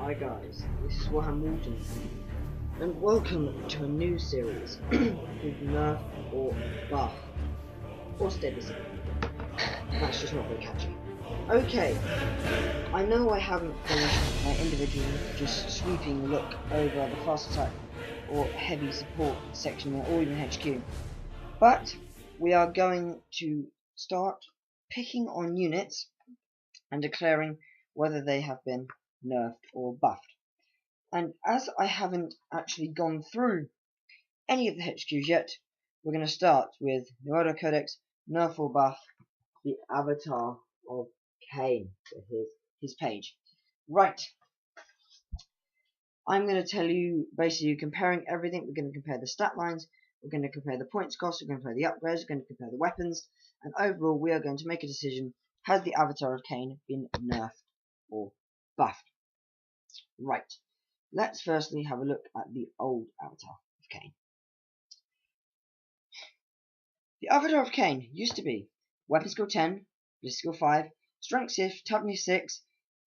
Hi guys, this is Warhammer Walton, and welcome to a new series called Nerf or Buff, or stay the same. That's just not very catchy. Okay, I know I haven't finished my individual just sweeping look over the fast attack or heavy support section or even HQ, but we are going to start picking on units and declaring whether they have been nerfed or buffed. And as I haven't actually gone through any of the HQs yet, we're going to start with the Eldar Codex, nerf or buff, the avatar of Khaine. So here's his page. Right. I'm going to tell you, basically comparing everything. We're going to compare the stat lines, we're going to compare the points cost, we're going to compare the upgrades, we're going to compare the weapons, and overall we are going to make a decision: has the avatar of Khaine been nerfed or buffed? Right. Let's firstly have a look at the old avatar of Khaine. The avatar of Khaine used to be weapon skill 10, ballistic skill 5, strength 6, toughness 6,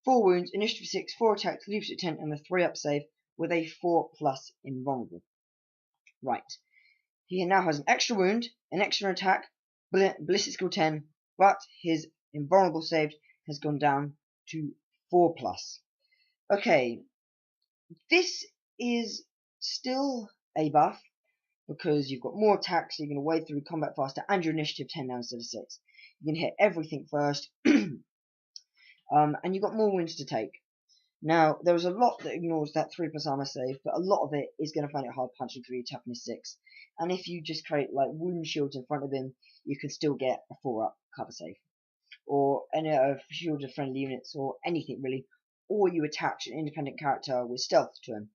4 wounds, initiative 6, 4 attack, leadership 10, and a 3-up save with a 4+ invulnerable. Right. He now has an extra wound, an extra attack, ballistic skill 10, but his invulnerable save has gone down to 4+. Okay. This is still a buff because you've got more attacks, so you're going to wade through combat faster, and your initiative 10 now instead of 6. You can hit everything first, and you've got more wounds to take. Now, there was a lot that ignores that 3+ armor save, but a lot of it is going to find it hard punching through your toughness 6. And if you just create like wound shields in front of him, you can still get a 4-up cover save, or any shield of friendly units, or anything really. Or you attach an independent character with stealth to him,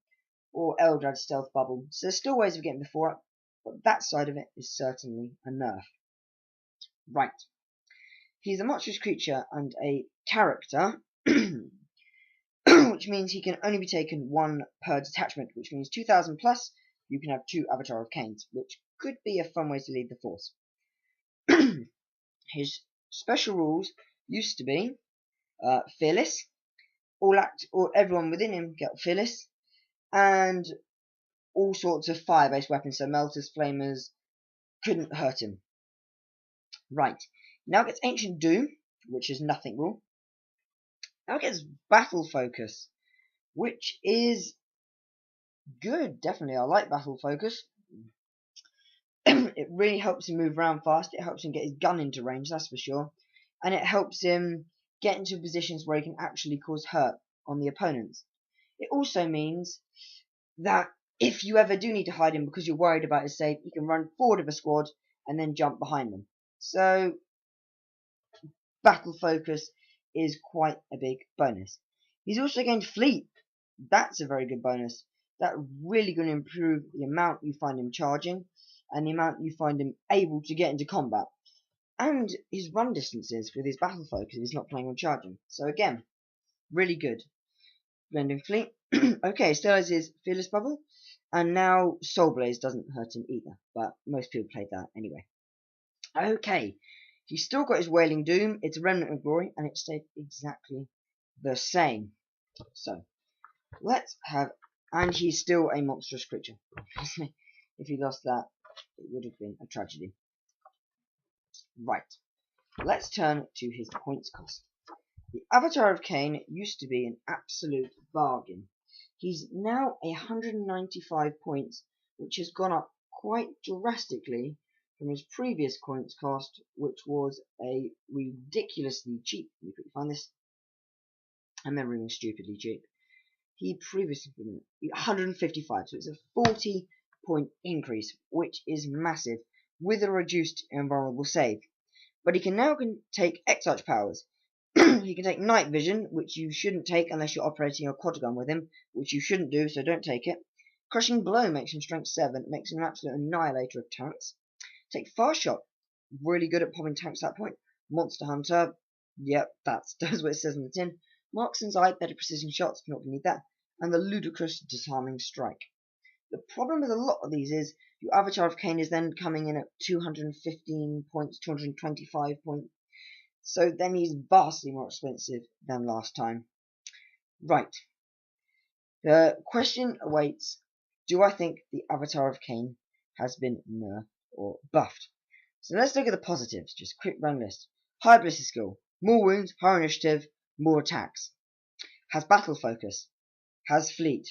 or Eldar stealth bubble. So there's still ways of getting the 4-up, but that side of it is certainly a nerf. Right. He's a monstrous creature and a character, which means he can only be taken 1 per detachment, which means 2,000 plus, you can have 2 Avatar of Khaines, which could be a fun way to lead the force. His special rules used to be fearless. Everyone within him get fearless, and all sorts of fire-based weapons, so melters, flamers, couldn't hurt him. Right. Now it gets Ancient Doom, which is nothing rule. Now it gets Battle Focus, which is good. Definitely, I like Battle Focus. It really helps him move around fast. It helps him get his gun into range, that's for sure. And it helps him get into positions where he can actually cause hurt on the opponents. It also means that if you ever do need to hide him because you're worried about his save, you can run forward of a squad and then jump behind them. So, Battle Focus is quite a big bonus. He's also gained Fleet. That's a very good bonus. That's really going to improve the amount you find him charging and the amount you find him able to get into combat. And his run distances with his Battle Focus if he's not playing on charging. So again, really good. Blending Fleet. Okay, still has his Fearless Bubble. And now Soul Blaze doesn't hurt him either. But most people played that anyway. Okay. He's still got his Wailing Doom. It's a Remnant of Glory. And it stayed exactly the same. So, let's have... And he's still a monstrous creature. If he lost that, it would have been a tragedy. Right. Let's turn to his points cost. The Avatar of Khaine used to be an absolute bargain. He's now 195 points, which has gone up quite drastically from his previous points cost, which was a ridiculously cheap. Let me quickly find this. I'm remembering stupidly cheap. He previously been 155, so it's a 40-point increase, which is massive, with a reduced invulnerable save. But he can now take X-Arch powers. He can take Night Vision, which you shouldn't take unless you're operating a quad gun with him, which you shouldn't do, so don't take it. Crushing Blow makes him strength 7, makes him an absolute annihilator of tanks. Take Fast Shot, really good at popping tanks at that point. Monster Hunter, yep, that does what it says on the tin. Marksman's Eye, better precision shots, not going to need that. And the ludicrous Disarming Strike. The problem with a lot of these is your Avatar of Khaine is then coming in at 215 points, 225 points. So then he's vastly more expensive than last time. Right. The question awaits, do I think the avatar of Khaine has been nerfed or buffed? So let's look at the positives, just quick run list. High ballistic skill, more wounds, higher initiative, more attacks. Has battle focus, has fleet.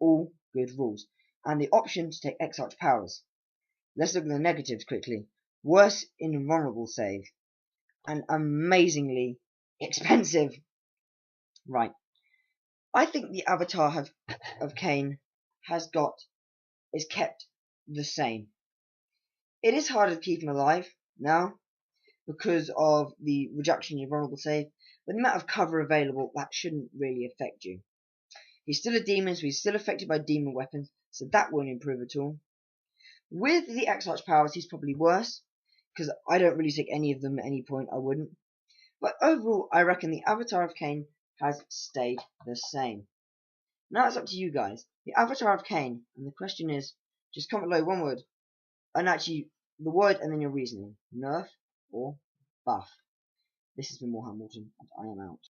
All good rules. And the option to take X-Arch powers. Let's look at the negatives quickly. Worse invulnerable save. And amazingly expensive. Right. I think the avatar of Khaine is kept the same. It is harder to keep him alive now because of the reduction in vulnerable save, but the amount of cover available, that shouldn't really affect you. He's still a demon, so he's still affected by demon weapons, so that won't improve at all. With the X-Arch powers, he's probably worse, because I don't really take any of them at any point, I wouldn't. But overall, I reckon the avatar of Khaine has stayed the same. Now it's up to you guys. The avatar of Khaine, and the question is, just comment below one word, and actually the word and then your reasoning. Nerf or buff. This has been Warhammer Morton, and I am out.